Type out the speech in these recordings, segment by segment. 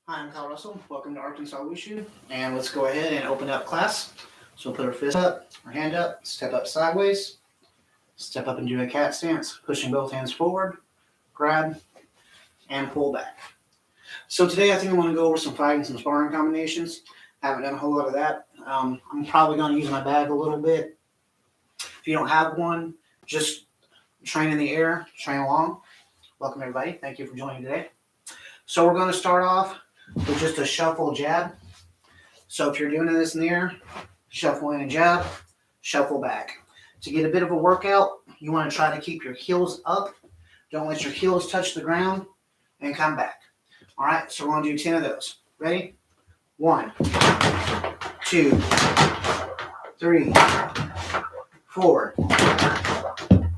Hi, I'm Kyle Russell. Welcome to Arkansas Wushu. And let's go ahead and open up class. So we'll put our fist up, our hand up, step up sideways, step up and do a cat stance, pushing both hands forward, grab, and pull back. So today I think I want to go over some fighting, some sparring combinations. I haven't done a whole lot of that. I'm probably going to use my bag a little bit. If you don't have one, just train in the air, train along. Welcome everybody. Thank you for joining today. So we're going to start off with just a shuffle jab. So if you're doing this in the air, shuffle in and jab, shuffle back. To get a bit of a workout, you want to try to keep your heels up. Don't let your heels touch the ground and come back. All right, so we're going to do 10 of those. Ready? 1, 2, 3, 4,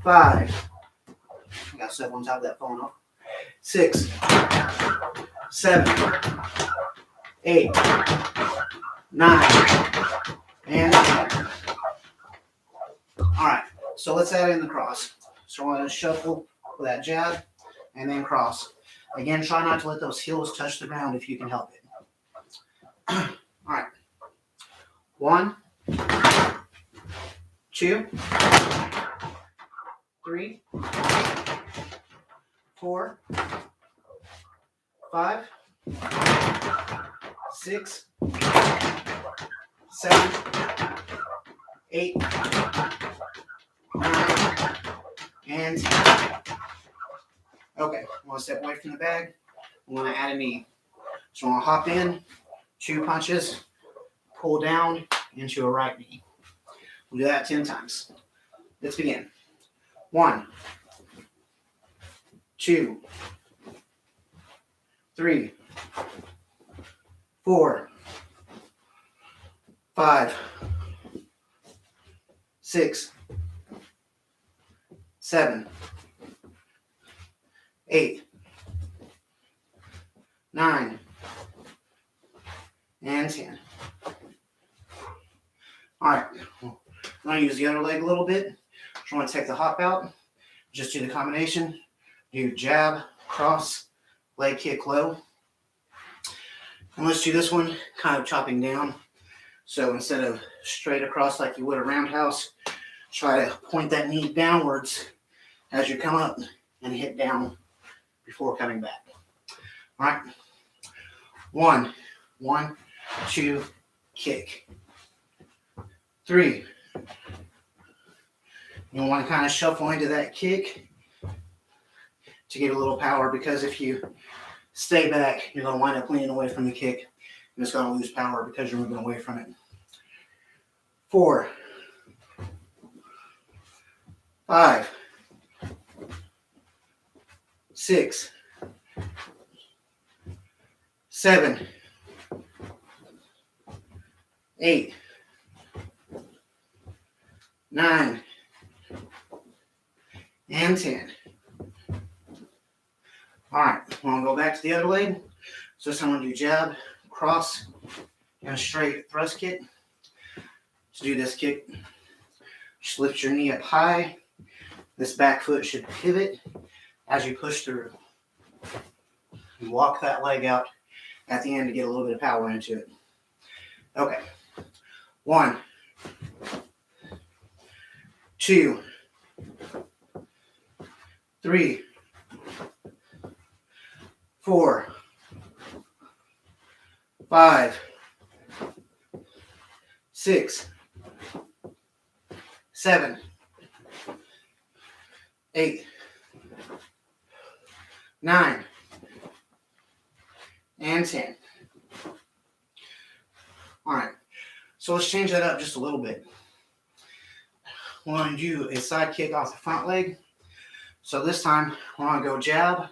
5. I got stuff on top of that phone. 6, 7, 8, 9, and 10. All right, so let's add in the cross. So we're going to shuffle with that jab and then cross. Again, try not to let those heels touch the ground if you can help it. All right. 1, 2, 3, 4, 5, 6, 7, 8, 9, and 10. Okay, I want to step away from the bag. I want to add a knee. So I'm going to hop in, 2 punches, pull down into a right knee. We'll do that 10 times. Let's begin. 1, 2, 3, 4, 5, 6, 7, 8, 9, and 10. All right, I'm going to use the other leg a little bit. So I'm going to take the hop out, just do the combination, do jab, cross, leg kick low. And let's do this one kind of chopping down. So instead of straight across like you would a roundhouse, try to point that knee downwards as you come up and hit down before coming back. All right. 1, 1, 2, kick. 3. You want to kind of shuffle into that kick to get a little power, because if you stay back, you're going to wind up leaning away from the kick and it's going to lose power because you're moving away from it. 4, 5, 6, 7, 8, 9, and 10. All right, we're going to go back to the other leg. So this time I'm going to do jab, cross, and a straight thrust kick. To do this kick, just lift your knee up high. This back foot should pivot as you push through. You walk that leg out at the end to get a little bit of power into it. Okay. 1, 2, 3, 4, 5, 6, 7, 8, 9, and 10. All right, so let's change that up just a little bit. We're going to do a side kick off the front leg. So this time, we're going to go jab,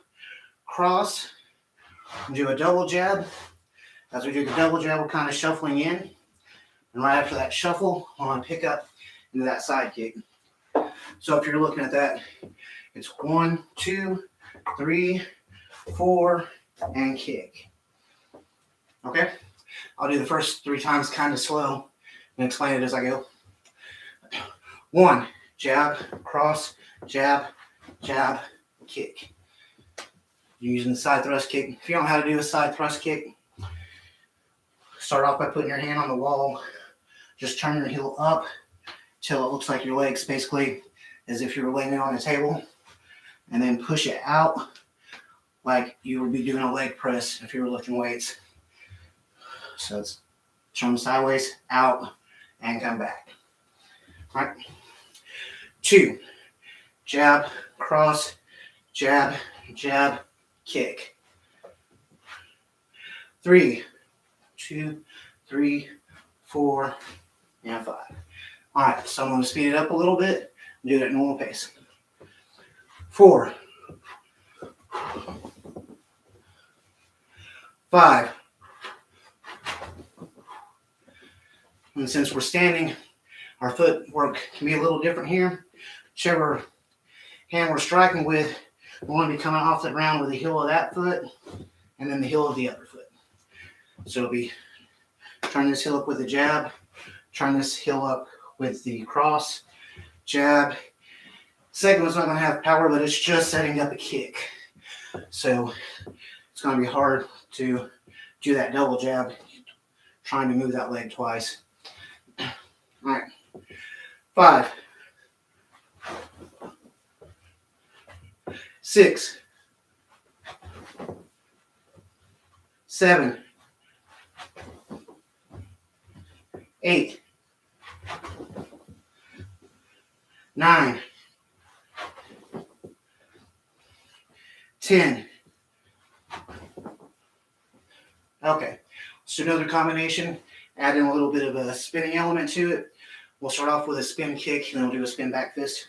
cross, and do a double jab. As we do the double jab, we're kind of shuffling in. And right after that shuffle, we're going to pick up into that side kick. So if you're looking at that, it's 1, 2, 3, 4, and kick. Okay? I'll do the first 3 times kind of slow and explain it as I go. 1, jab, cross, jab, kick. You're using the side thrust kick. If you don't know how to do a side thrust kick, Start off by putting your hand on the wall. Just turn your heel up till it looks like your legs basically as if you were laying it on a table. And then push it out like you would be doing a leg press if you were lifting weights. So it's turn sideways, out, and come back. All right. 2, jab, cross, jab, jab, kick. 3, 2, 3, 4, and 5. All right, so I'm going to speed it up a little bit and do it at normal pace. 4, 5. And since we're standing, our footwork can be a little different here. Whichever hand we're striking with, we want to be coming off the ground with the heel of that foot and then the heel of the other foot. So it'll be turn this heel up with the jab, turn this heel up with the cross, jab. Second one's not going to have power, but it's just setting up a kick. So it's going to be hard to do that double jab, trying to move that leg twice. All right. 5, 6, 7, 8, 9, 10. Okay, so another combination, add in a little bit of a spinning element to it. We'll start off with a spin kick, and then we'll do a spin back fist.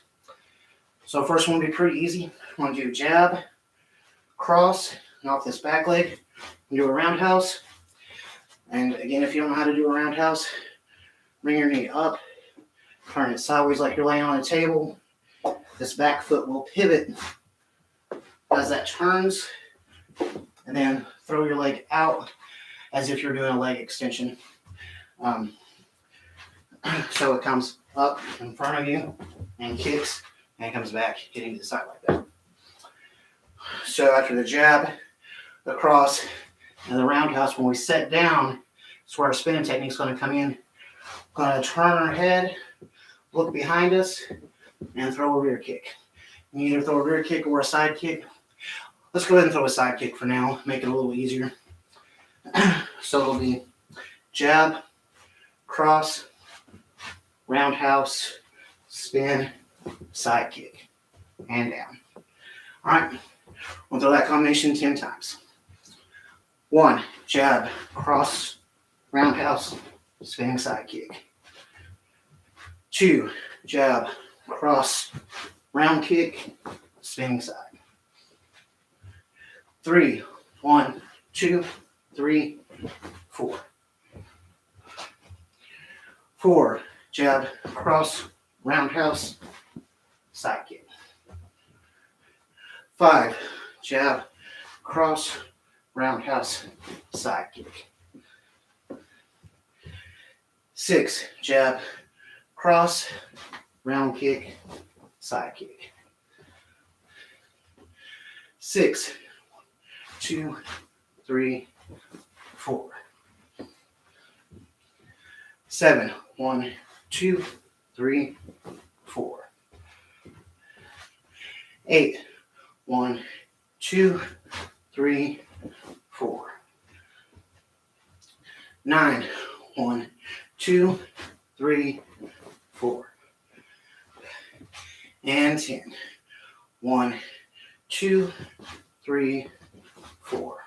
So first one will be pretty easy. I'm going to do jab, cross, and off this back leg, do a roundhouse. And again, if you don't know how to do a roundhouse, bring your knee up, turn it sideways like you're laying on a table. This back foot will pivot as that turns, and then throw your leg out as if you're doing a leg extension. So it comes up in front of you and kicks, and it comes back, hitting to the side like that. So after the jab, the cross, and the roundhouse, when we set down, that's where our spinning technique is going to come in. We're going to turn our head, look behind us, and throw a rear kick. You either throw a rear kick or a side kick. Let's go ahead and throw a side kick for now, make it a little easier. So it'll be jab, cross, roundhouse, spin, side kick, and down. All right, we'll throw that combination 10 times. 1, jab, cross, roundhouse, spinning side kick. 2, jab, cross, round kick, spinning side. 3, 1, 2, 3, 4. 4, jab, cross, roundhouse, side kick. 5, jab, cross, roundhouse, side kick. 6, jab, cross, round kick, side kick. 6, 2, 3, 4. 7, 1, 2, 3, 4. 8, 1, 2, 3, 4. 9, 1, 2, 3, 4. And 10. 1, 2, 3, 4.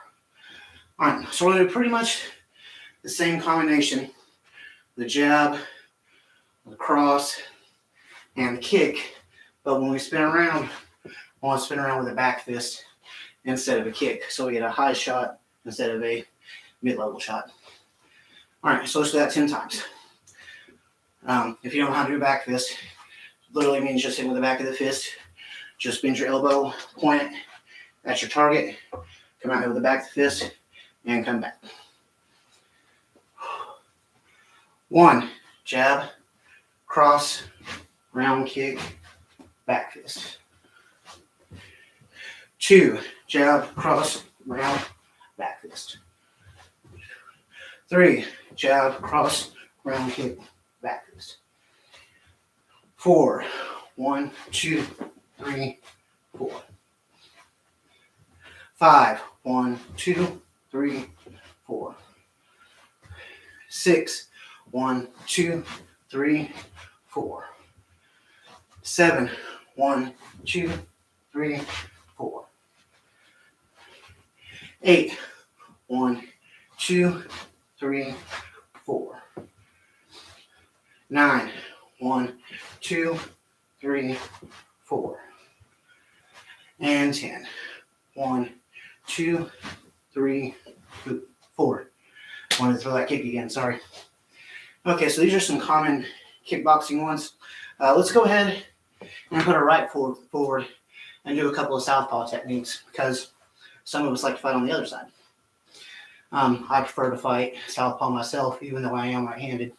All right, so we're going to do pretty much the same combination. The jab, the cross, and the kick. But when we spin around, we want to spin around with a back fist instead of a kick. So we get a high shot instead of a mid-level shot. All right, so let's do that 10 times. If you don't know how to do a back fist, literally means just hit with the back of the fist. Just bend your elbow, point it. That's your target. Come out with the back of the fist and come back. 1, jab, cross, round kick, back fist. 2, jab, cross, round, back fist. 3, jab, cross, round kick, back fist. 4, 1, 2, 3, 4. 5, 1, 2, 3, 4. 6, 1, 2, 3, 4. 7, 1, 2, 3, 4. 8, 1, 2, 3, 4. 9, 1, 2, 3, 4. And 10. 1, 2, 3, 4. I wanted to throw that kick again, sorry. Okay, so these are some common kickboxing ones. Let's go ahead and put our right forward and do a couple of southpaw techniques because some of us like to fight on the other side. I prefer to fight southpaw myself, even though I am right-handed.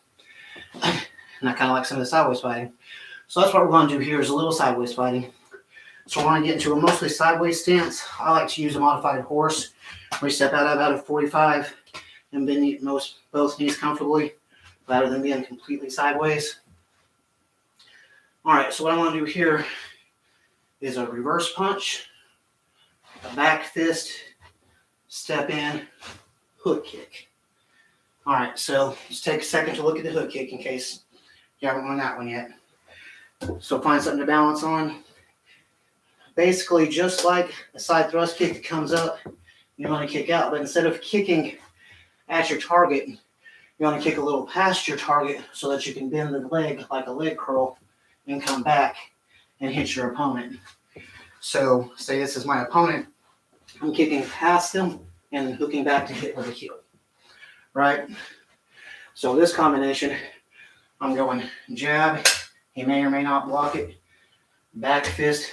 And I kind of like some of the sideways fighting. So that's what we're going to do here is a little sideways fighting. So we're going to get into a mostly sideways stance. I like to use a modified horse. We step out about a 45 and bend both knees comfortably rather than being completely sideways. All right, so what I want to do here is a reverse punch, a back fist, step in, hook kick. All right, so let's take a second to look at the hook kick in case you haven't won that one yet. So find something to balance on. Basically, just like a side thrust kick that comes up, you want to kick out, but instead of kicking at your target, you want to kick a little past your target so that you can bend the leg like a leg curl and come back and hit your opponent. So say this is my opponent, I'm kicking past them and hooking back to hit with a heel, right? So this combination, I'm going jab, he may or may not block it, back fist,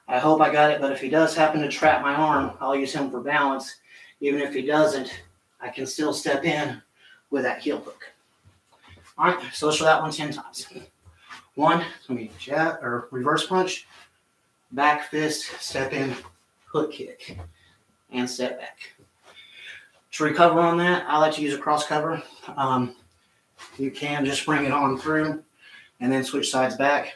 I hope I got it, but if he does happen to trap my arm, I'll use him for balance. Even if he doesn't, I can still step in with that heel hook. All right, so let's try that one 10 times. 1, let me jab or reverse punch, back fist, step in, hook kick, and step back. To recover on that, I like to use a cross cover. You can just bring it on through and then switch sides back.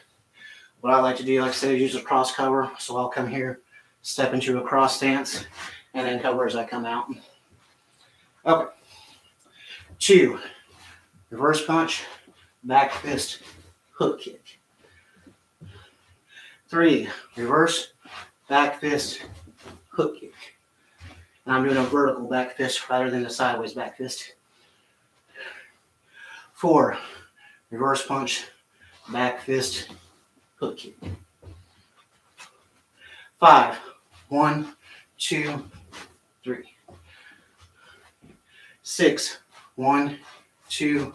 What I like to do, like I said, is use a cross cover. So I'll come here, step into a cross stance, and then cover as I come out. Okay. 2, reverse punch, back fist, hook kick. 3, reverse, back fist, hook kick. And I'm doing a vertical back fist rather than a sideways back fist. 4, reverse punch, back fist, hook kick. 5, 1, 2, 3. 6, 1, 2,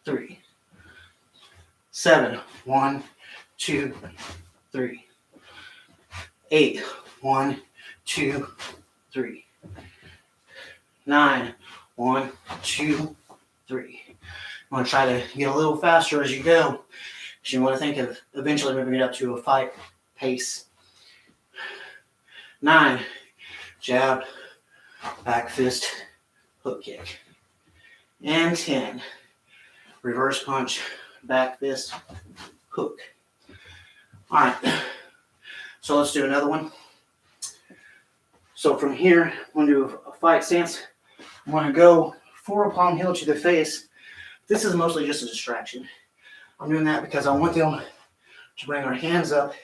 3. 7, 1, 2, 3. 8, 1, 2, 3. 9, 1, 2, 3. You want to try to get a little faster as you go. Because you want to think of eventually moving it up to a fight pace. 9, jab, back fist, hook kick. And 10, reverse punch, back fist, hook. All right, so let's do another one. So from here, I'm going to do a fight stance. I'm going to go forward palm heel to the face. This is mostly just a distraction. I'm doing that because I want them to bring their hands up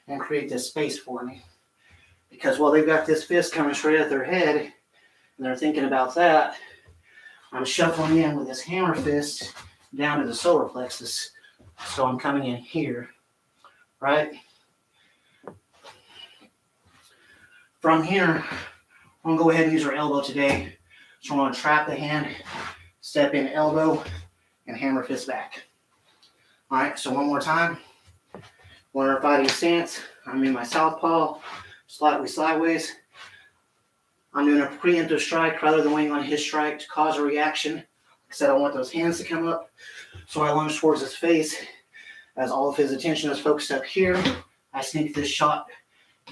and create this space for me. Because while they've got this fist coming straight at their head, and they're thinking about that, I'm shuffling in with this hammer fist down to the solar plexus. So I'm coming in here, right? From here, I'm going to go ahead and use our elbow today. So I'm going to trap the hand, step in elbow, and hammer fist back. All right, so one more time. We're in our fighting stance. I'm in my southpaw, slightly sideways. I'm doing a preemptive strike rather than waiting on his strike to cause a reaction. Like I said, I want those hands to come up. So I lunge towards his face. As all of his attention is focused up here, I sneak this shot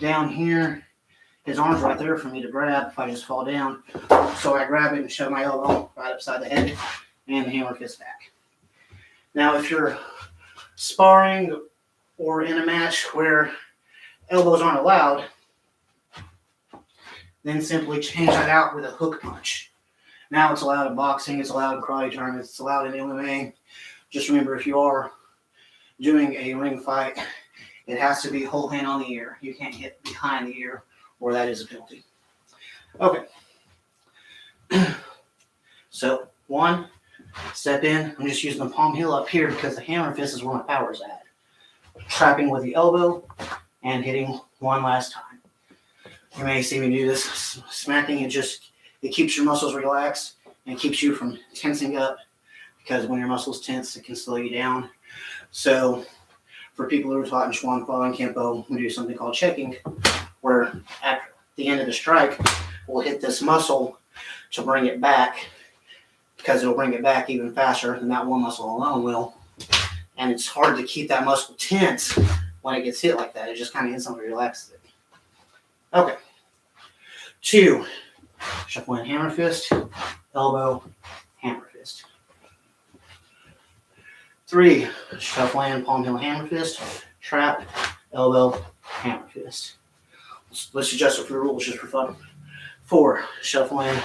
down here his arm's right there for me to grab if I just fall down. So I grab it and shove my elbow right upside the head and the hammer fist back. Now, if you're sparring or in a match where elbows aren't allowed, then simply change that out with a hook punch. Now it's allowed in boxing, it's allowed in karate tournaments, it's allowed in MMA. Just remember, if you are doing a ring fight, it has to be whole hand on the ear. You can't hit behind the ear, or that is a penalty. Okay. So, 1, step in. I'm just using the palm heel up here because the hammer fist is where my power is at. Trapping with the elbow and hitting one last time. You may see me do this. Smacking, it keeps your muscles relaxed and keeps you from tensing up, because when your muscles tense, it can slow you down. So, for people who are taught in Chuan Fa and Kenpo, we do something called checking, where at the end of the strike, we'll hit this muscle to bring it back, because it'll bring it back even faster than that one muscle alone will. And it's hard to keep that muscle tense when it gets hit like that. It just kind of instantly relaxes it. Okay. 2, shuffle in hammer fist, elbow, hammer fist. 3, shuffle in palm heel hammer fist, trap, elbow, hammer fist. Let's adjust it for the rules just for fun. 4, shuffle in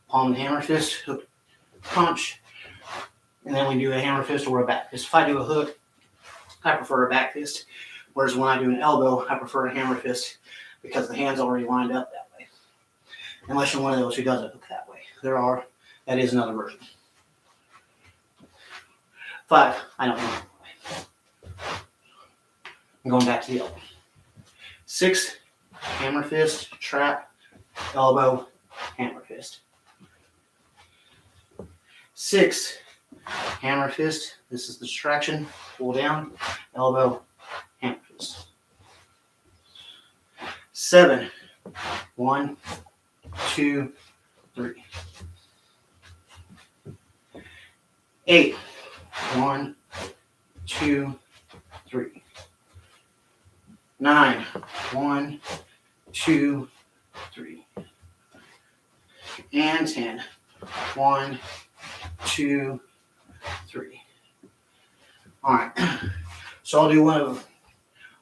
palm and hammer fist, hook, punch, and then we do a hammer fist or a back fist. If I do a hook, I prefer a back fist, whereas when I do an elbow, I prefer a hammer fist because the hand's already lined up that way. Unless you're one of those who doesn't hook that way. That is another version. 5, I don't know. I'm going back to the elbow. 6, hammer fist, trap, elbow, hammer fist. 6, hammer fist. This is the distraction. Pull down, elbow, hammer fist. 7, 1, 2, 3. 8, 1, 2, 3. 9, 1, 2, 3. And 10. 1, 2, 3. All right. So I'll do one of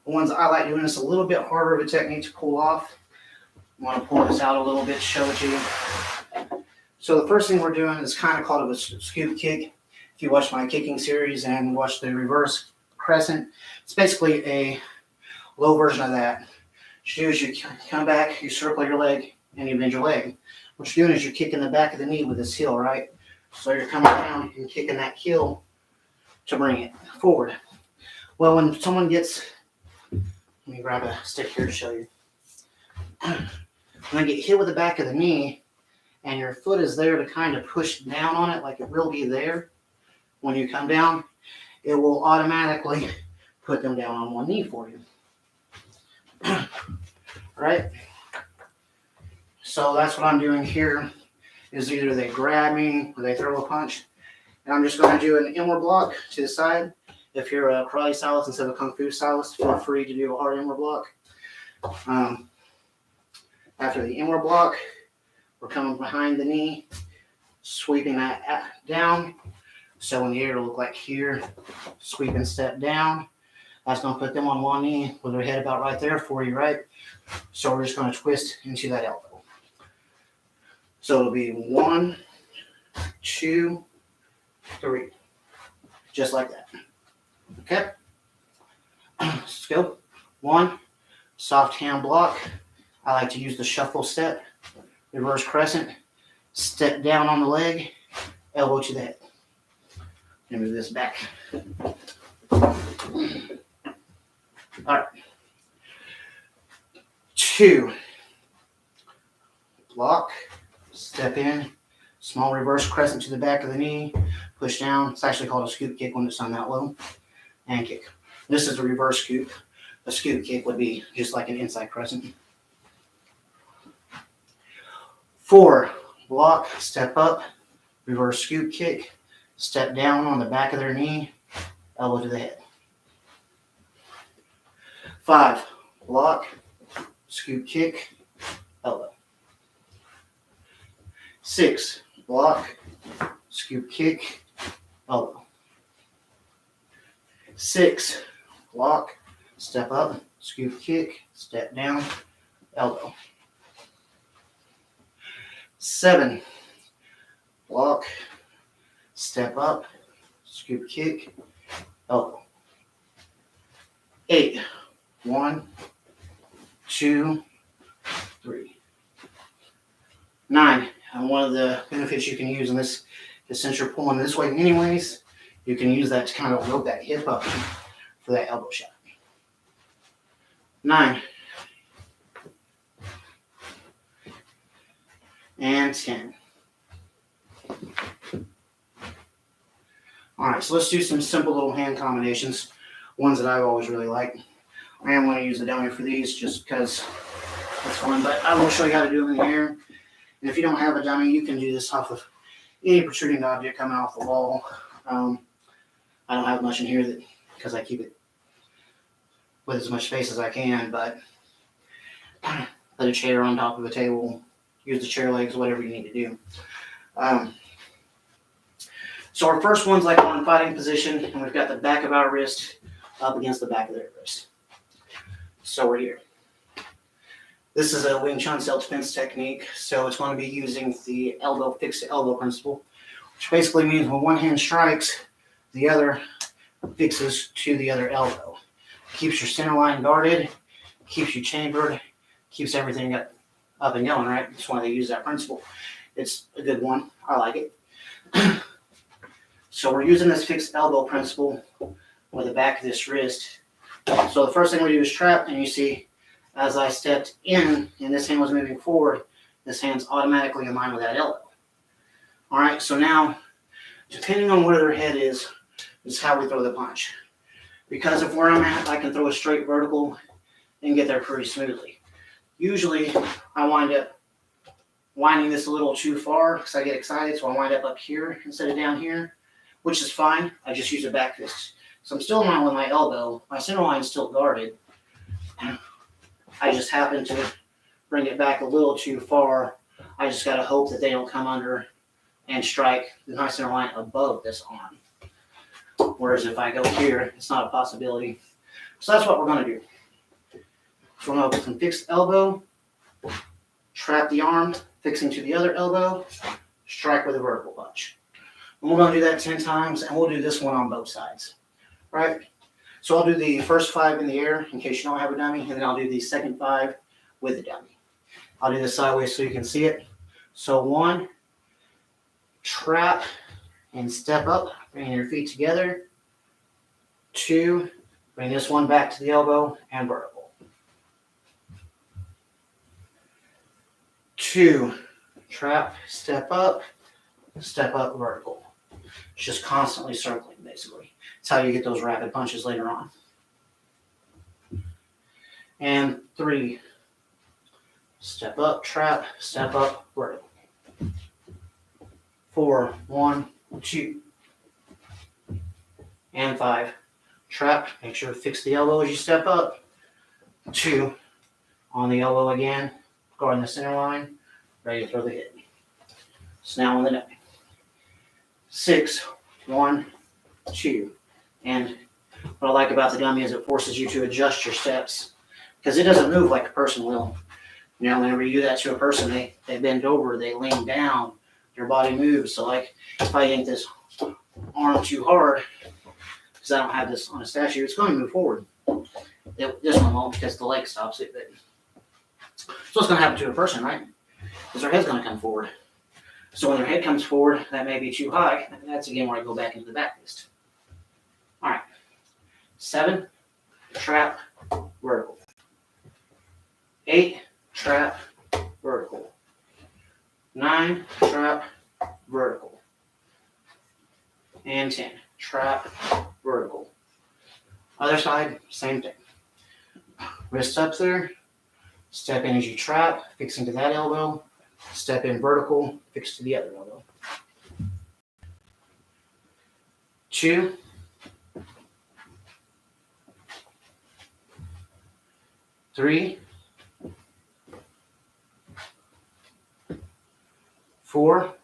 the ones I like doing. It's a little bit harder of a technique to pull off. I want to pull this out a little bit to show it to you. So the first thing we're doing is kind of called a scoop kick. If you watch my kicking series and watch the reverse crescent, it's basically a low version of that. What you do is you come back, you circle your leg, and you bend your leg. What you're doing is you're kicking the back of the knee with this heel, right? So you're coming down and kicking that heel to bring it forward. Well, when someone gets, let me grab a stick here to show you. When they get hit with the back of the knee and your foot is there to kind of push down on it, like it will be there when you come down, it will automatically put them down on one knee for you. Right? So that's what I'm doing here, is either they grab me or they throw a punch. And I'm just going to do an inward block to the side. If you're a karate stylist instead of a kung fu stylist, feel free to do a hard inward block. After the inward block, we're coming behind the knee, sweeping that down. So in the air, it'll look like here, sweep and step down. That's going to put them on one knee with their head about right there for you, right? So we're just going to twist into that elbow. So it'll be 1, 2, 3. Just like that. Okay? Let's go. 1, soft hand block. I like to use the shuffle step. Reverse crescent. Step down on the leg. Elbow to the head. Let me move this back. Alright. 2. Block. Step in. Small reverse crescent to the back of the knee. Push down. It's actually called a scoop kick when it's on that low. And kick. This is a reverse scoop. A scoop kick would be just like an inside crescent. 4. Block. Step up. Reverse scoop kick. Step down on the back of their knee. Elbow to the head. 5. Block. Scoop kick. elbow. 6, block, scoop kick, elbow. 6, block, step up, scoop kick, step down, elbow. 7, block, step up, scoop kick, elbow. 8, 1, 2, 3. 9, and one of the benefits you can use in this is since you're pulling this way anyways, you can use that to kind of rope that hip up for that elbow shot. 9. And 10. All right, so let's do some simple little hand combinations, ones that I've always really liked. I am going to use the dummy for these just because it's fun, but I will show you how to do them in the air. And if you don't have a dummy, you can do this off of any protruding object coming off the wall. I don't have much in here because I keep it with as much space as I can, but put a chair on top of a table, use the chair legs, whatever you need to do. So our first one's like on fighting position, and we've got the back of our wrist up against the back of their wrist. So we're here. This is a Wing Chun self-defense technique, so it's going to be using the elbow fixed elbow principle, which basically means when one hand strikes, the other fixes to the other elbow. Keeps your center line guarded, keeps you chambered, keeps everything up and going, right? That's why they use that principle. It's a good one. I like it. So we're using this fixed elbow principle with the back of this wrist. So the first thing we do is trap, and you see as I stepped in and this hand was moving forward, this hand's automatically in line with that elbow. All right, so now, depending on where their head is how we throw the punch. Because of where I'm at, I can throw a straight vertical and get there pretty smoothly. Usually, I wind up winding this a little too far because I get excited, so I wind up here instead of down here, which is fine. I just use a back fist. So I'm still in line with my elbow. My center line is still guarded. I just happen to bring it back a little too far. I just got to hope that they don't come under and strike my center line above this arm. Whereas if I go here, it's not a possibility. So that's what we're going to do. So we're going to open fixed elbow, trap the arm, fixing to the other elbow, strike with a vertical punch. And we're going to do that 10 times, and we'll do this one on both sides. Right? So I'll do the first 5 in the air in case you don't have a dummy, and then I'll do the second 5 with a dummy. I'll do this sideways so you can see it. So 1, trap and step up, bringing your feet together. 2, bring this one back to the elbow and vertical. 2, trap, step up, vertical. It's just constantly circling, basically. It's how you get those rapid punches later on. And 3, step up, trap, step up, vertical. 4, 1, 2. And 5, trap, make sure to fix the elbow as you step up. 2, on the elbow again, guarding the center line, ready to throw the hit. So now on the dummy. 6, 1, 2. And what I like about the dummy is it forces you to adjust your steps because it doesn't move like a person will. You know, whenever you do that to a person, they bend over, they lean down, their body moves. So like if I yank this arm too hard, because I don't have this on a statue, it's going to move forward. This one won't because the leg stops it. But so what's going to happen to a person, right? Because their head's going to come forward. So when their head comes forward, that may be too high. And that's again where I go back into the back fist. All right. 7, trap, vertical. 8, trap, vertical. 9, trap, vertical. And 10, trap, vertical. Other side, same thing. Wrist up there. Step in as you trap, fixing to that elbow. Step in vertical, fix to the other elbow. 2, 3, 4,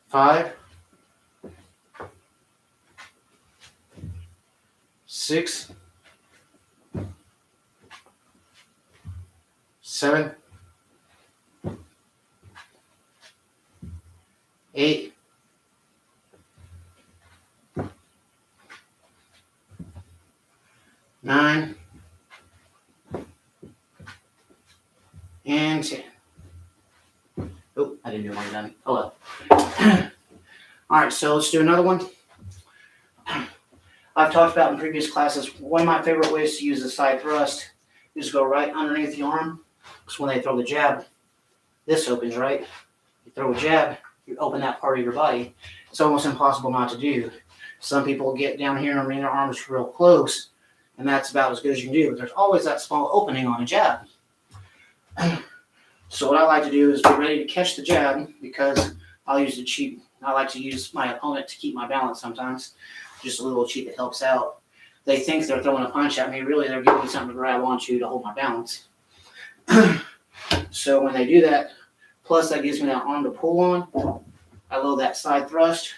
5, 6, 7, 8, 9, and 10. Oh, I didn't do one done. Oh well. All right, so let's do another one. I've talked about in previous classes, one of my favorite ways to use the side thrust is go right underneath the arm. Because when they throw the jab, this opens, right? You throw a jab, you open that part of your body. It's almost impossible not to do. Some people get down here and bring their arms real close, and that's about as good as you can do. But there's always that small opening on a jab. So what I like to do is be ready to catch the jab, because I like to use my opponent to keep my balance sometimes. Just a little cheat that helps out. They think they're throwing a punch at me. Really, they're giving me something to grab onto to hold my balance. So when they do that, plus that gives me that arm to pull on, I load that side thrust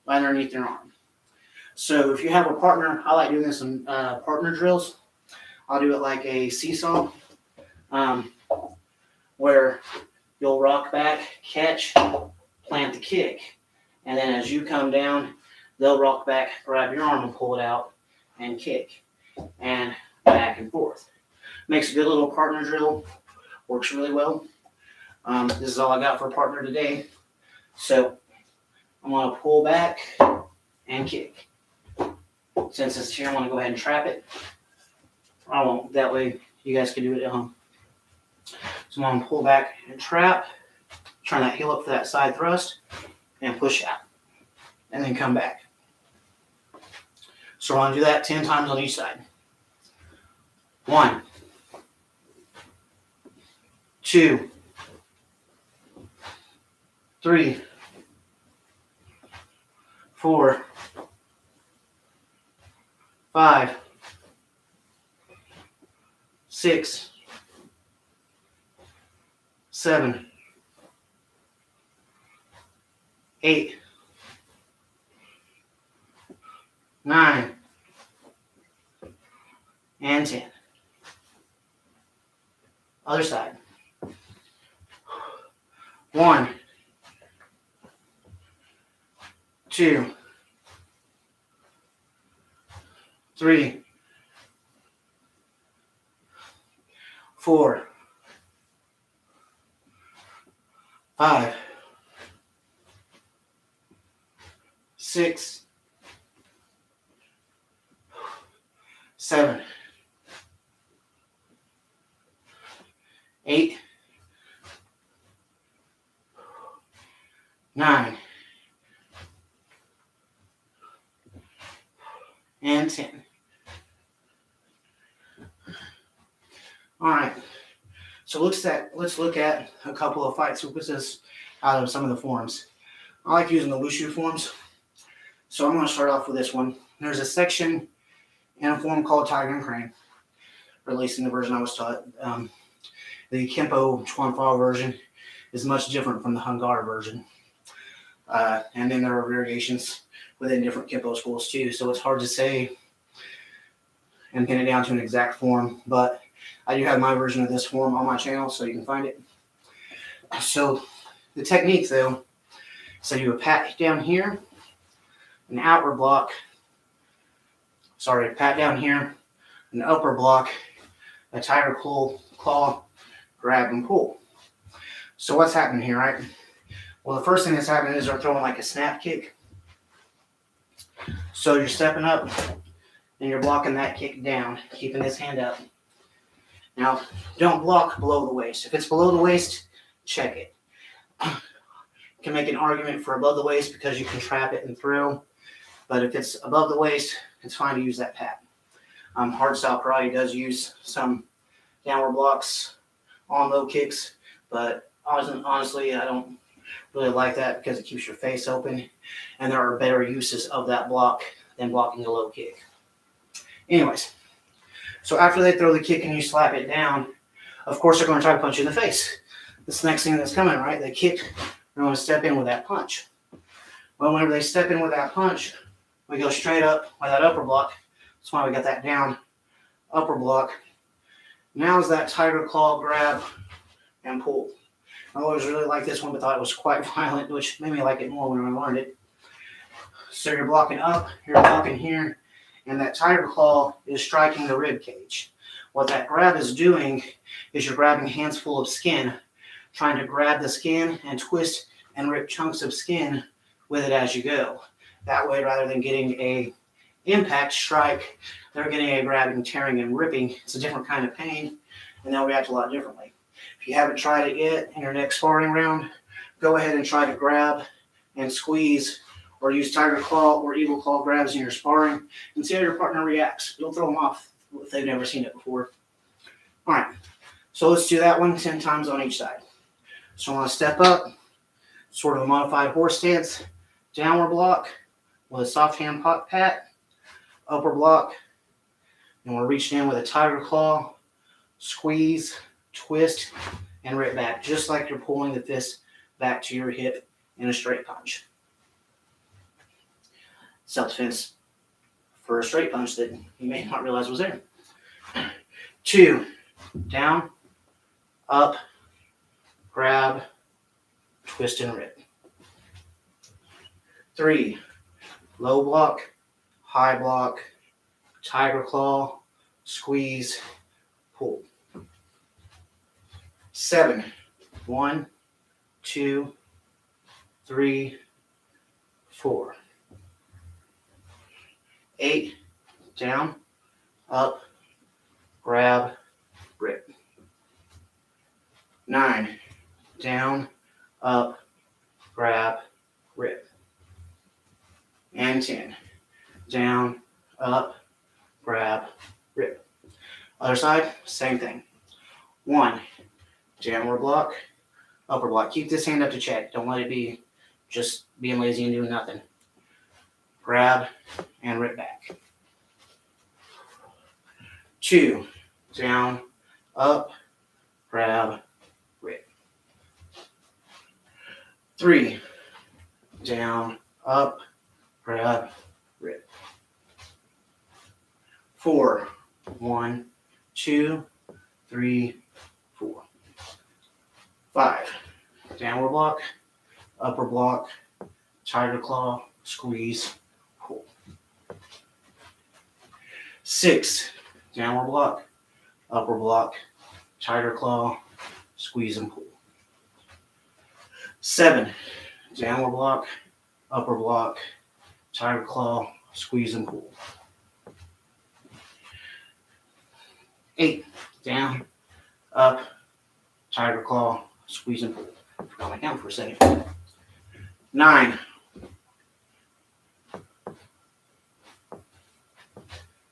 right underneath their arm. So if you have a partner, I like doing this in partner drills. I'll do it like a seesaw, where you'll rock back, catch, plant the kick. And then as you come down, they'll rock back, grab your arm and pull it out and kick. And back and forth. Makes a good little partner drill. Works really well. This is all I got for a partner today. So I'm going to pull back and kick. Since it's here, I'm going to go ahead and trap it. I won't. That way you guys can do it at home. So I'm going to pull back and trap. Turn that heel up for that side thrust. And push out. And then come back. So we're going to do that 10 times on each side. 1, 2, 3, 4, 5, 6, 7, 8, 9, and 10. Other side. 1, 2, 3, 4, 5, 6, 7, 8, 9, and 10. All right. So let's look at a couple of fight sequences out of some of the forms. I like using the Wushu forms. So I'm going to start off with this one. There's a section in a form called Tiger and Crane, or at least in the version I was taught. The Kenpo Chuan Fa version is much different from the Hung Gar version. And then there are variations within different Kenpo schools too. So it's hard to say and pin it down to an exact form. But I do have my version of this form on my channel, so you can find it. So the technique, though, so you do a pat down here, an outward block. Sorry, pat down here, an upper block, a tiger claw, grab and pull. So what's happening here, right? Well, the first thing that's happening is they're throwing like a snap kick. So you're stepping up and you're blocking that kick down, keeping this hand up. Now, don't block below the waist. If it's below the waist, check it. You can make an argument for above the waist because you can trap it and throw. But if it's above the waist, it's fine to use that pat. Hardstyle karate does use some downward blocks on low kicks, but honestly, I don't really like that because it keeps your face open, and there are better uses of that block than blocking the low kick. Anyways, so after they throw the kick and you slap it down, Of course, they're going to try to punch you in the face. This next thing that's coming, right? They kick, they're going to step in with that punch. Well, whenever they step in with that punch, we go straight up with that upper block. That's why we got that down upper block. Now is that tiger claw grab and pull. I always really liked this one, but thought it was quite violent, which made me like it more when I learned it. So you're blocking up, you're blocking here, and that tiger claw is striking the rib cage. What that grab is doing is you're grabbing hands full of skin, trying to grab the skin and twist and rip chunks of skin with it as you go. That way, rather than getting a impact strike, they're getting a grabbing, tearing, and ripping. It's a different kind of pain, and they'll react a lot differently. If you haven't tried it yet in your next sparring round, go ahead and try to grab and squeeze or use tiger claw or eagle claw grabs in your sparring and see how your partner reacts. You'll throw them off if they've never seen it before. All right, so let's do that one 10 times on each side. So I want to step up, sort of a modified horse stance, downward block with a soft hand pat, upper block, and we're reaching in with a tiger claw, squeeze, twist, and rip back, just like you're pulling the fist back to your hip in a straight punch. Self-defense for a straight punch that you may not realize was there. 2, down, up, grab, twist, and rip. 3, low block, high block, tiger claw, squeeze, pull. 7, 1, 2, 3, 4. 8, down, up, grab, rip. 9, down, up, grab, rip. And 10, down, up, grab, rip. Other side, same thing. 1, downward block, upper block. Keep this hand up to check. Don't let it be just being lazy and doing nothing. Grab and rip back. 2, down, up, grab, rip. 3, down, up, grab, rip. 4, 1, 2, 3, 4. 5, downward block, upper block, tiger claw, squeeze, pull. 6, downward block, upper block, tiger claw, squeeze and pull. 7, downward block, upper block, tiger claw, squeeze and pull. 8, down, up, tiger claw, squeeze and pull. Forgot my count for a second. 9,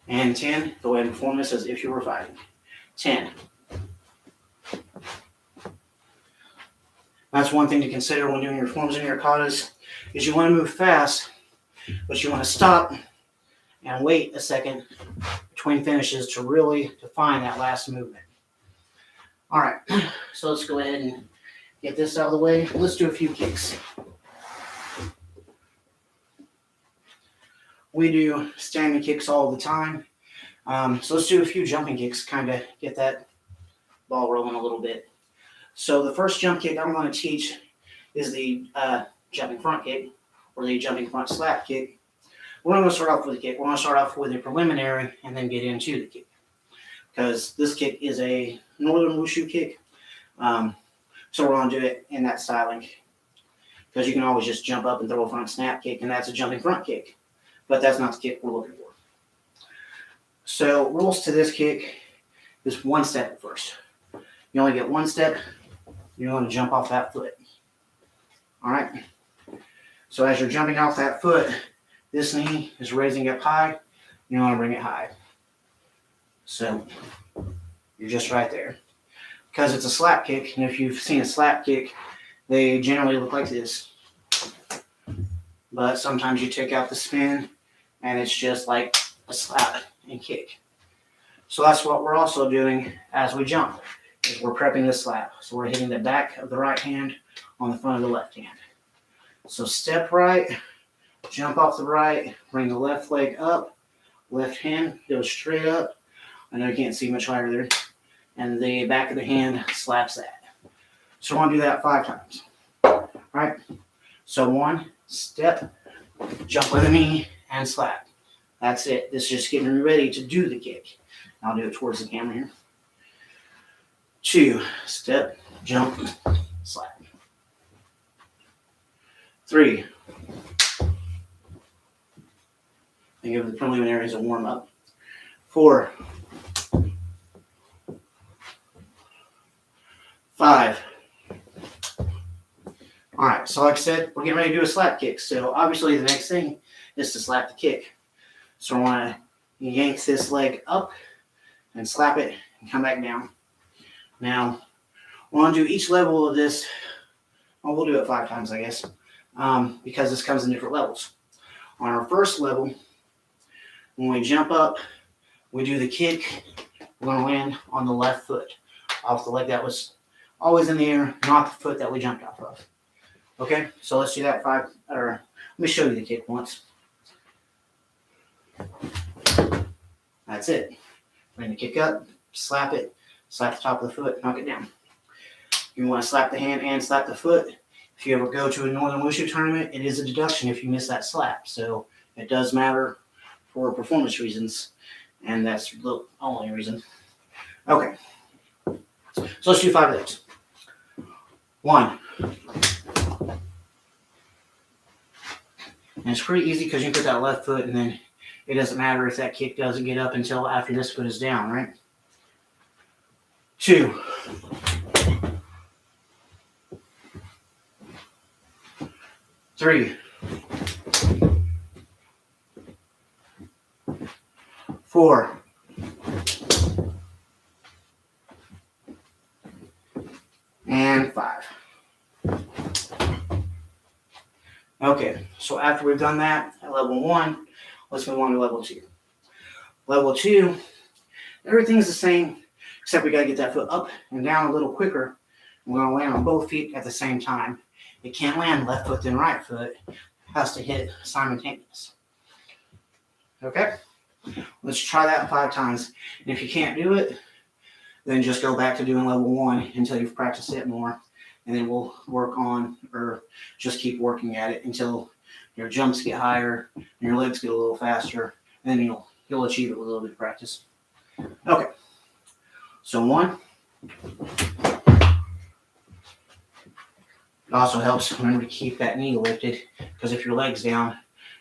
and 10. Go ahead and perform this as if you were fighting. 10. That's one thing to consider when doing your forms and your katas, is you want to move fast, but you want to stop and wait a second between finishes to really define that last movement. All right, so let's go ahead and get this out of the way. Let's do a few kicks. We do standing kicks all the time. So let's do a few jumping kicks, kind of get that ball rolling a little bit. So the first jump kick I'm going to teach is the jumping front kick, or the jumping front slap kick. We're not going to start off with a kick. We're going to start off with a preliminary and then get into the kick. Because this kick is a northern wushu kick. So we're going to do it in that styling. Because you can always just jump up and throw a front snap kick, and that's a jumping front kick. But that's not the kick we're looking for. So rules to this kick is one step at first. You only get one step. You're going to jump off that foot. All right. So as you're jumping off that foot, this knee is raising up high. You want to bring it high. So you're just right there. Because it's a slap kick, and if you've seen a slap kick, they generally look like this. But sometimes you take out the spin, and it's just like a slap and kick. So that's what we're also doing as we jump. is we're prepping the slap. So we're hitting the back of the right hand on the front of the left hand. So step right, jump off the right, bring the left leg up, left hand goes straight up. I know you can't see much higher there. And the back of the hand slaps that. So we're going to do that 5 times. All right? So 1, step, jump with the knee, and slap. That's it. This is just getting ready to do the kick. I'll do it towards the camera here. 2, step, jump, slap. 3. Think of the preliminaries of warm up. 4. 5. All right, so like I said, we're getting ready to do a slap kick. So obviously the next thing is to slap the kick. So I want to yank this leg up and slap it and come back down. Now, we're going to do each level of this. Well, we'll do it 5 times, I guess, because this comes in different levels. On our first level, when we jump up, we do the kick. We're going to land on the left foot off the leg that was always in the air, not the foot that we jumped off of. Okay, so let's do that 5, or let me show you the kick once. That's it. Bring the kick up, slap it, slap the top of the foot, knock it down. You want to slap the hand and slap the foot. If you ever go to a Northern Wushu tournament, it is a deduction if you miss that slap. So it does matter for performance reasons, and that's the only reason. Okay, so let's do 5 of those. 1. And it's pretty easy because you put that left foot, and then it doesn't matter if that kick doesn't get up until after this foot is down, right? 2. 3. 4. And 5. Okay, so after we've done that at level 1, let's move on to level 2. Level 2, everything's the same, except we got to get that foot up and down a little quicker. We're going to land on both feet at the same time. It can't land left foot then right foot. It has to hit simultaneous. Okay? Let's try that 5 times. And if you can't do it, then just go back to doing level 1 until you've practiced it more. And then we'll work on, or just keep working at it until your jumps get higher and your legs get a little faster. And then you'll achieve it with a little bit of practice. Okay. So 1. It also helps, remember, to keep that knee lifted, because if your leg's down,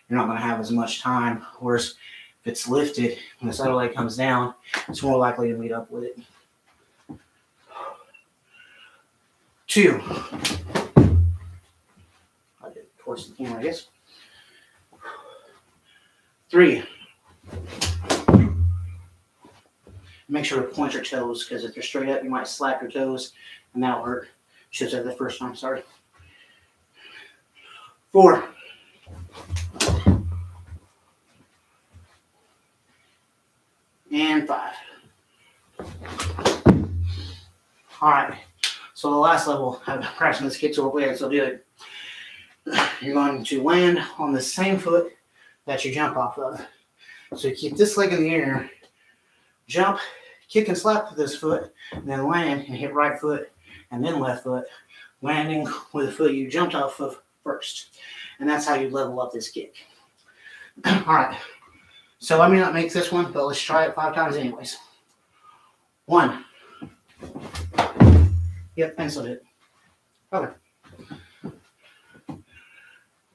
you're not going to have as much time. Whereas if it's lifted and this other leg comes down, it's more likely to meet up with it. 2. I did it towards the camera, I guess. 3. Make sure to point your toes, because if they're straight up, you might slap your toes, and that'll hurt. Should have said that the first time, sorry. 4. And 5. All right. So the last level, I've practiced this kick, so hopefully I still do it. You're going to land on the same foot that you jump off of. So you keep this leg in the air, jump, kick and slap with this foot, and then land and hit right foot and then left foot, landing with the foot you jumped off of first. And that's how you level up this kick. All right. So I may not make this one, but let's try it 5 times anyways. 1. Yep, penciled it. Okay.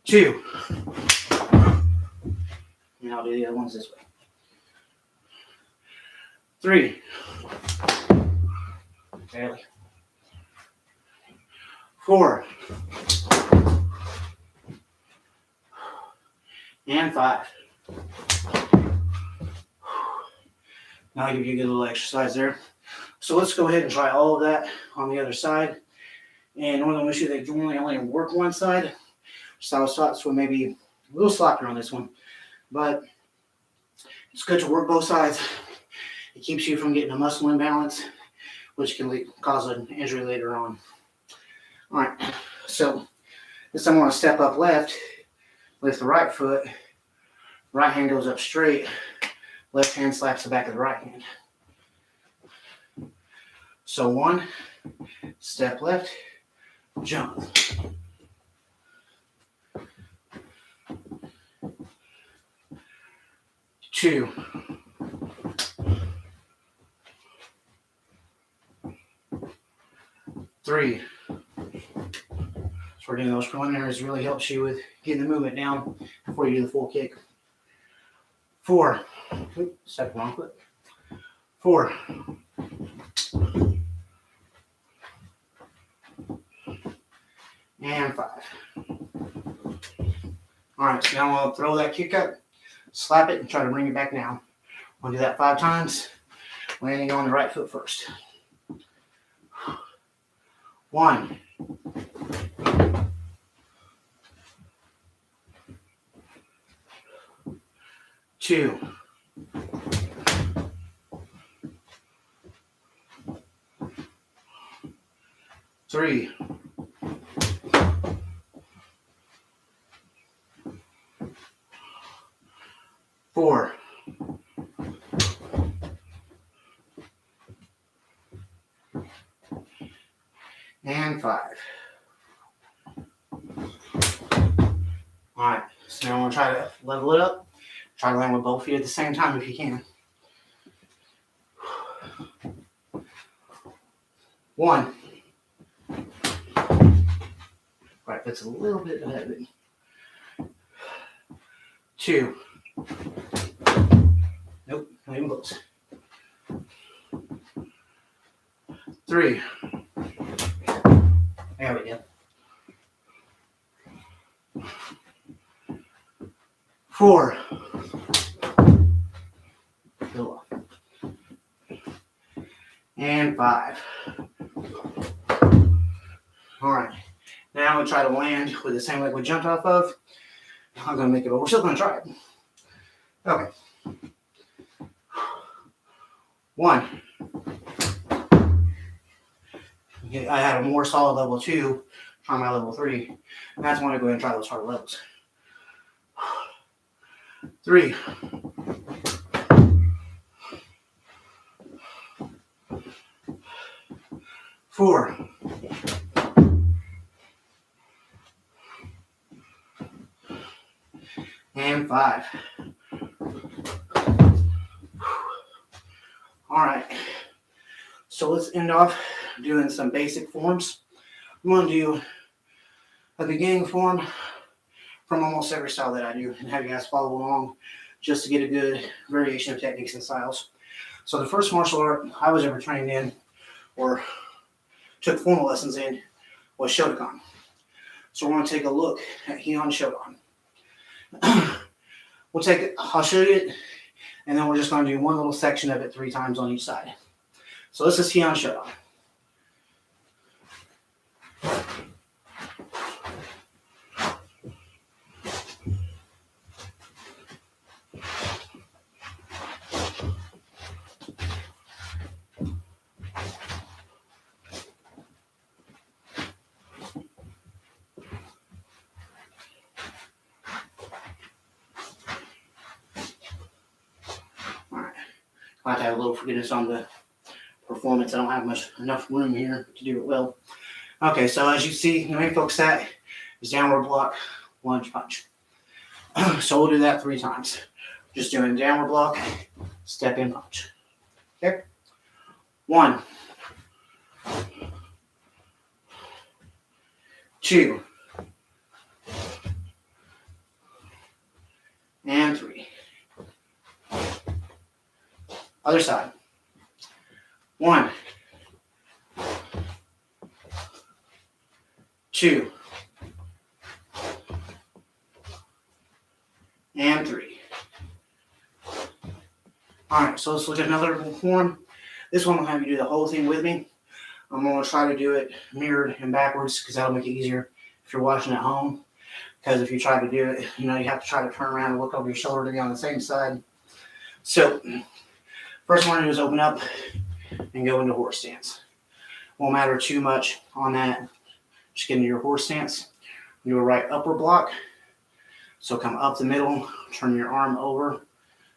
2. And I'll do the other ones this way. 3. Barely. 4. And 5. Now I'll give you a good little exercise there. So let's go ahead and try all of that on the other side. And Northern Wushu, they normally only work one side. So I was taught so maybe a little sloppier on this one. But it's good to work both sides. It keeps you from getting a muscle imbalance which can cause an injury later on. All right, so this time I want to step up left, lift the right foot, right hand goes up straight, left hand slaps the back of the right hand. So 1, step left, jump. 2, 3. So we're doing those preliminaries, really helps you with getting the movement down before you do the full kick. 4, step wrong foot. 4, and 5. All right, so now I'll throw that kick up, slap it, and try to bring it back down. I'll do that 5 times, landing on the right foot first. 1, 2, 3, 4, and 5. All right, so now I'm going to try to level it up. Try to land with both feet at the same time if you can. 1. Right, that's a little bit ahead of me. 2. Nope, not even close. 3. There we go. 4. Go up. And 5. All right. Now I'm going to try to land with the same leg we jumped off of. I'm going to make it, but we're still going to try it. Okay. 1. Okay, I had a more solid level 2. Try my level 3. And that's when I go ahead and try those harder levels. 3. 4. 5. All right. So let's end off doing some basic forms. I'm going to do a beginning form from almost every style that I do and have you guys follow along just to get a good variation of techniques and styles. So the first martial art I was ever trained in or took formal lessons in was Shotokan. So we're going to take a look at Heian Shodan. I'll show you it, and then we're just going to do one little section of it 3 times on each side. So this is Heian Shodan. I have to have a little forgiveness on the performance. I don't have enough room here to do it well. Okay, so as you see, the main focus that is downward block, lunge, punch. So we'll do that 3 times. Just doing downward block, step in, punch. Okay? 1, 2, and 3. Other side. 1, 2, and 3. All right, so let's look at another form. This one will have you do the whole thing with me. I'm going to try to do it mirrored and backwards because that'll make it easier if you're watching at home. Because if you try to do it, you have to try to turn around and look over your shoulder to be on the same side. So, first one to do is open up and go into horse stance. Won't matter too much on that. Just get into your horse stance. Do a right upward block. So come up the middle, turn your arm over,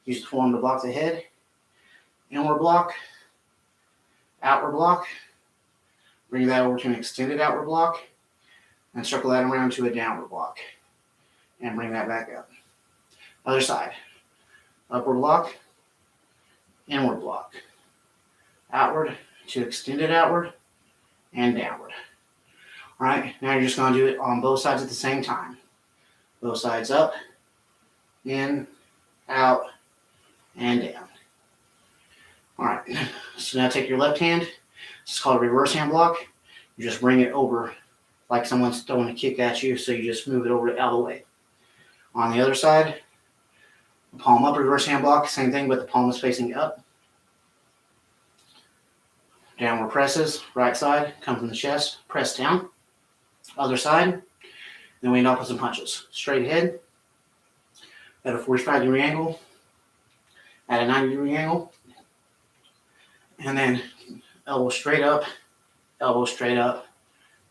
use the forearm to block the head. Inward block, outward block. Bring that over to an extended outward block, and circle that around to a downward block. And bring that back up. Other side. Upward block, inward block. Outward to extended outward, and downward. All right, now you're just going to do it on both sides at the same time. Both sides up, in, out, and down. All right, so now take your left hand. This is called a reverse hand block. You just bring it over like someone's throwing a kick at you, so you just move it over out of the way. On the other side, palm up, reverse hand block, same thing, but the palm is facing up. Downward presses, right side, come from the chest, press down. Other side, then we end up with some punches. Straight ahead, at a 45-degree angle, at a 90-degree angle, and then elbow straight up,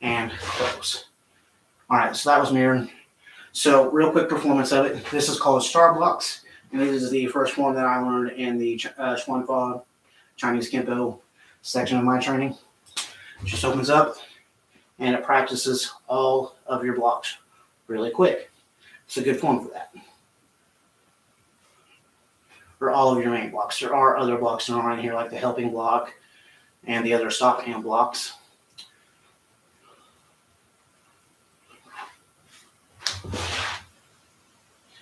and close. All right, so that was mirrored. So real quick performance of it. This is called star blocks, and this is the first form that I learned in the Chuan Fa Chinese Kenpo section of my training. It just opens up, and it practices all of your blocks really quick. It's a good form for that. Or all of your main blocks. There are other blocks that are in here, like the helping block and the other stop hand blocks.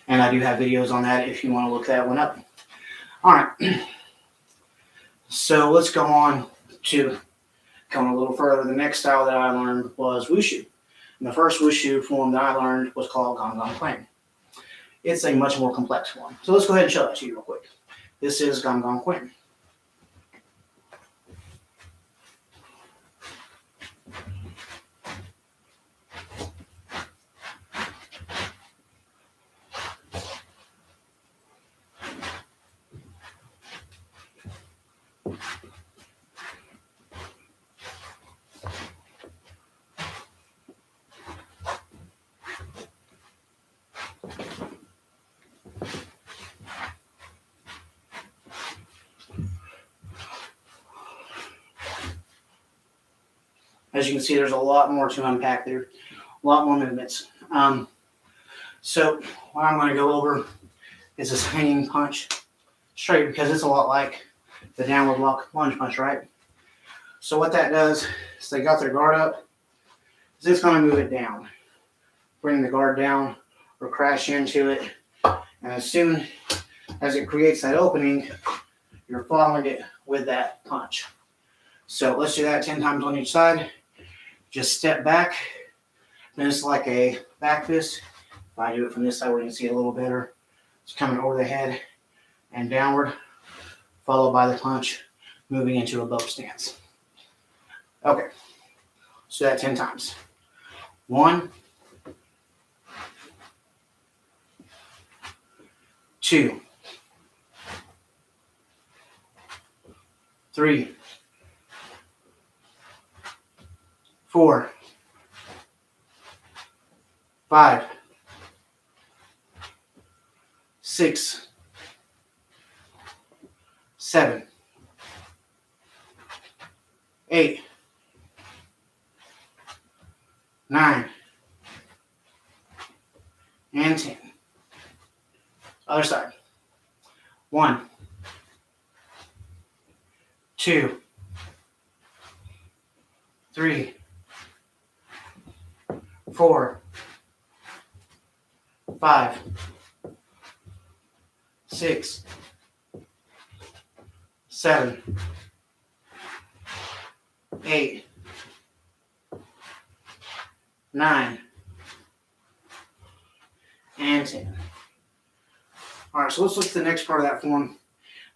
And I do have videos on that if you want to look that one up. All right. So let's go on to going a little further. The next style that I learned was Wushu. And the first Wushu form that I learned was called Quan. It's a much more complex form. So let's go ahead and show that to you real quick. This is Quan. As you can see, there's a lot more to unpack there, a lot more movements. So what I'm going to go over is this hanging punch straight, because it's a lot like the downward block lunge punch, right? So what that does is they got their guard up, is it's going to move it down, bring the guard down or crash into it, and as soon as it creates that opening, you're following it with that punch. So let's do that 10 times on each side. Just step back, then it's like a back fist. If I do it from this side where you can see it a little better, it's coming over the head and downward, followed by the punch, moving into a bow stance. Okay, so that 10 times. 1, 2, 3, 4, 5, 6, 7, 8, 9, and 10. Other side. 1, 2, 3, 4, 5, 6, 7, 8, 9, and 10. All right, so let's look at the next part of that form,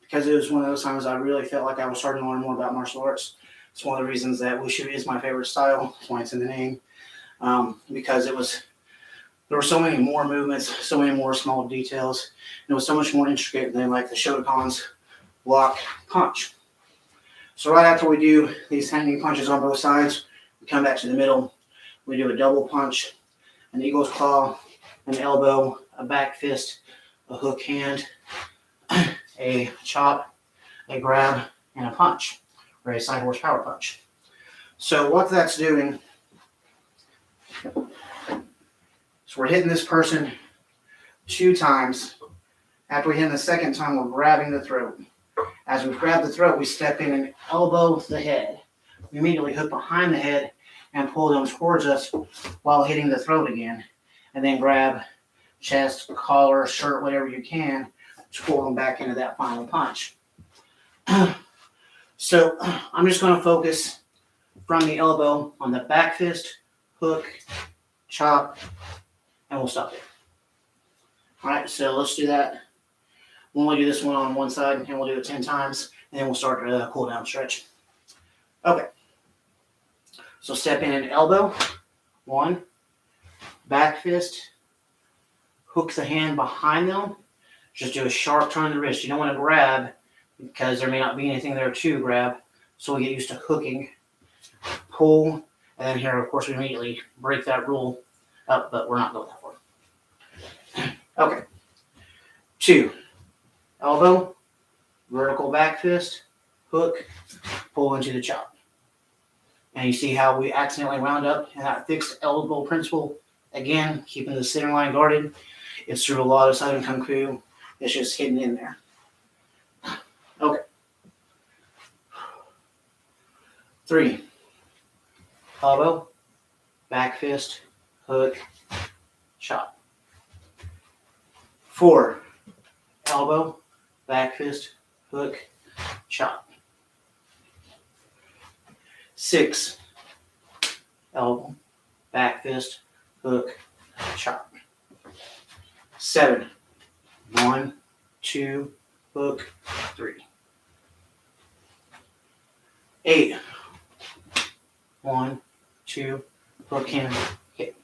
because it was one of those times I really felt like I was starting to learn more about martial arts. It's one of the reasons that Wushu is my favorite style. That's why it's in the name. Because there were so many more movements, so many more small details, and it was so much more intricate than like the Shotokan's block punch. So right after we do these hanging punches on both sides, we come back to the middle. We do a double punch, an eagle's claw, an elbow, a back fist, a hook hand, a chop, a grab, and a punch, or a side horse power punch. So what that's doing, so we're hitting this person 2 times. After we hit him the second time, we're grabbing the throat. As we grab the throat, we step in and elbow the head. We immediately hook behind the head and pull them towards us while hitting the throat again. And then grab chest, collar, shirt, whatever you can to pull them back into that final punch. So I'm just going to focus from the elbow on the back fist, hook, chop, and we'll stop there. All right, so let's do that. We'll only do this one on one side, and we'll do it 10 times, and then we'll start the cool down stretch. Okay. So step in and elbow. 1. Back fist. Hook the hand behind them. Just do a sharp turn of the wrist. You don't want to grab because there may not be anything there to grab. So we get used to hooking. Pull. And then here, of course, we immediately break that rule up, but we're not going that far. Okay. 2. Elbow, vertical back fist, hook, pull into the chop. And you see how we accidentally wound up in that fixed elbow principle. Again, keeping the center line guarded. It's through a lot of Southern Kung Fu. It's just hidden in there. Okay. 3. Elbow, back fist, hook, chop. 4. Elbow, back fist, hook, chop. 6. Elbow, back fist, hook, chop. 7. 1, 2, hook, 3. 8. 1, 2, hook hand, hit.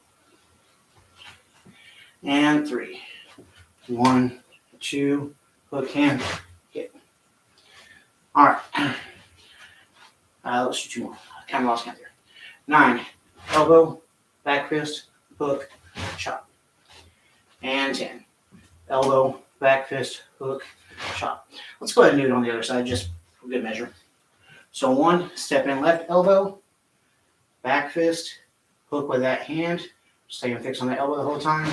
And 3. 1, 2, hook hand, hit. All right. Let's do 2 more. I kind of lost count there. 9. Elbow, back fist, hook, chop. And 10. Elbow, back fist, hook, chop. Let's go ahead and do it on the other side, just for good measure. So 1, step in left elbow, back fist, hook with that hand, staying fixed on the elbow the whole time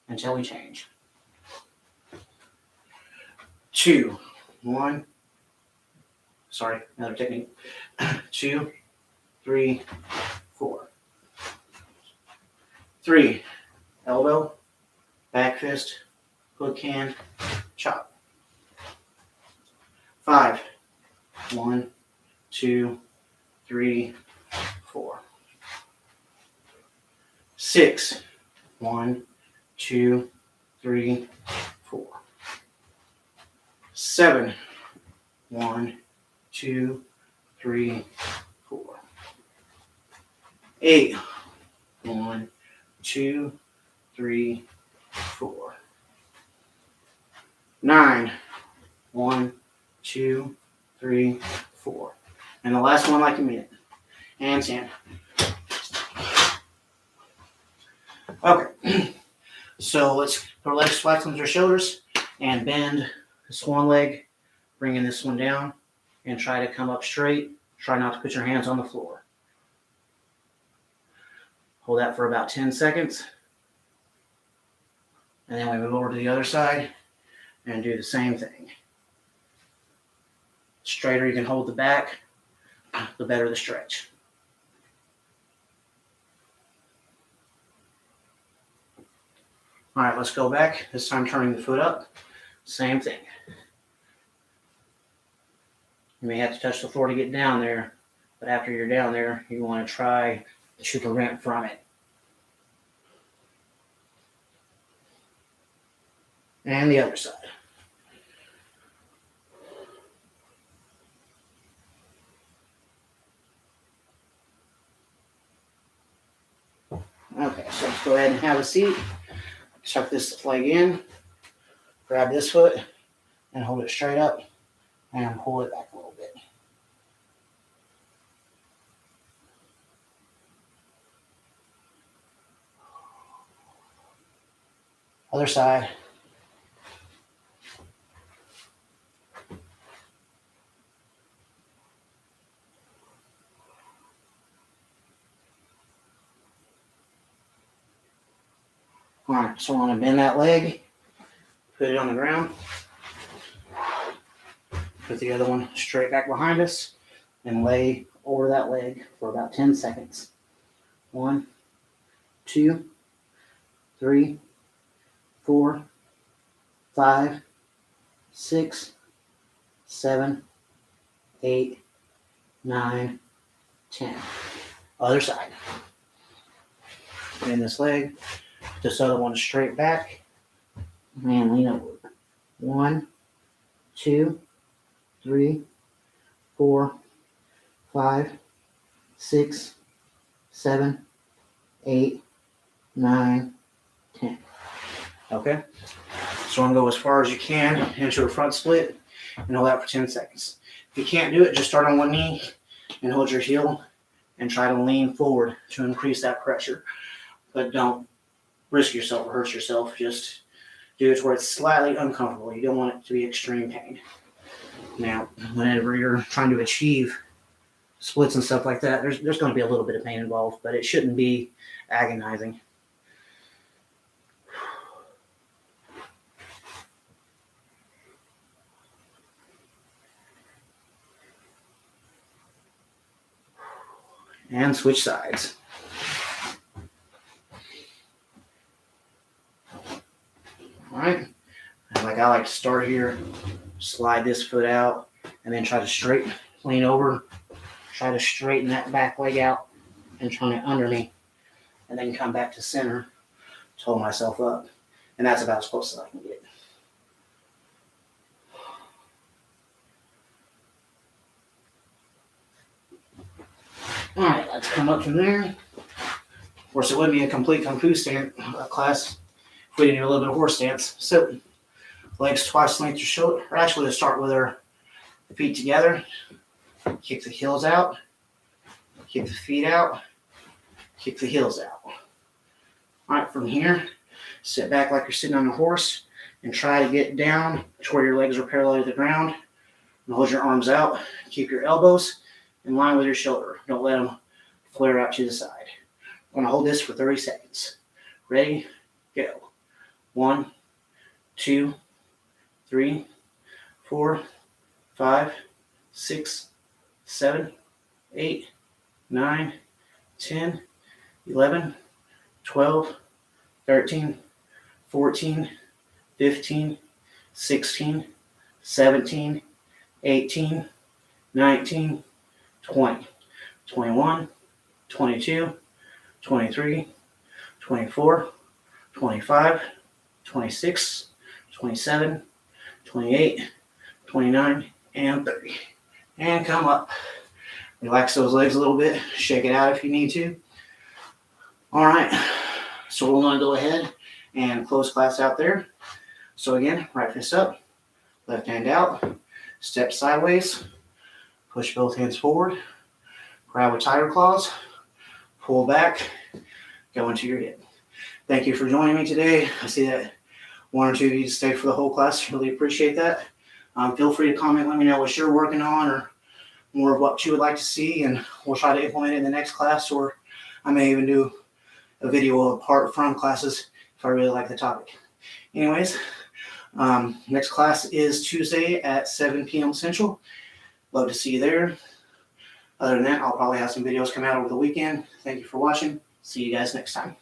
until we change. 2, 1, sorry, another technique. 2, 3, 4. 3, elbow, back fist, hook hand, chop. 5, 1, 2, 3, 4. 6, 1, 2, 3, 4. 7, 1, 2, 3, 4. 8, 1, 2, 3, 4. 9, 1, 2, 3, 4. And the last one like a minute. And 10. Okay. So let's put our legs flat on their shoulders and bend this one leg, bringing this one down, and try to come up straight. Try not to put your hands on the floor. Hold that for about 10 seconds. And then we move over to the other side and do the same thing. Straighter you can hold the back, the better the stretch. All right, let's go back. This time turning the foot up. Same thing. You may have to touch the floor to get down there, but after you're down there, you want to try to prevent from it. And the other side. Okay, so let's go ahead and have a seat. Tuck this leg in, grab this foot, and hold it straight up, and pull it back a little bit. Other side. All right, so I'm going to bend that leg, put it on the ground, put the other one straight back behind us, and lay over that leg for about 10 seconds. 1, 2, 3, 4, 5, 6, 7, 8, 9, 10. Other side. Bend this leg. This other one straight back. And lean over. 1, 2, 3, 4, 5, 6, 7, 8, 9, 10. Okay? So I'm going to go as far as you can into a front split and hold that for 10 seconds. If you can't do it, just start on one knee and hold your heel and try to lean forward to increase that pressure. But don't risk yourself or hurt yourself. Just do it to where it's slightly uncomfortable. You don't want it to be extreme pain. Now, whenever you're trying to achieve splits and stuff like that, there's going to be a little bit of pain involved, but it shouldn't be agonizing. And switch sides. All right. Like I like to start here, slide this foot out, and then try to straighten, lean over, try to straighten that back leg out and turn it under me, and then come back to center to hold myself up. And that's about as close as I can get. All right, let's come up from there. Of course, it wouldn't be a complete Kung Fu class if we didn't do a little bit of horse stance. So, legs twice length your shoulder. Or actually, let's start with our feet together. Kick the heels out. Kick the feet out. Kick the heels out. All right, from here, sit back like you're sitting on a horse and try to get down to where your legs are parallel to the ground. And hold your arms out. Keep your elbows in line with your shoulder. Don't let them flare out to the side. I'm going to hold this for 30 seconds. Ready? Go. 1, 2, 3, 4, 5, 6, 7, 8, 9, 10, 11, 12, 13, 14, 15, 16, 17, 18, 19, 20, 21, 22, 23, 24, 25, 26, 27, 28, 29, and 30. And come up. Relax those legs a little bit. Shake it out if you need to. All right. So we're going to go ahead and close class out there. So again, right fist up, left hand out, step sideways, push both hands forward, grab with tiger claws, pull back, go into your hip. Thank you for joining me today. I see that one or two of you stayed for the whole class. Really appreciate that. Feel free to comment, let me know what you're working on or more of what you would like to see, and we'll try to implement it in the next class, or I may even do a video apart from classes if I really like the topic. Anyways, next class is Tuesday at 7 p.m. Central. Love to see you there. Other than that, I'll probably have some videos come out over the weekend. Thank you for watching. See you guys next time.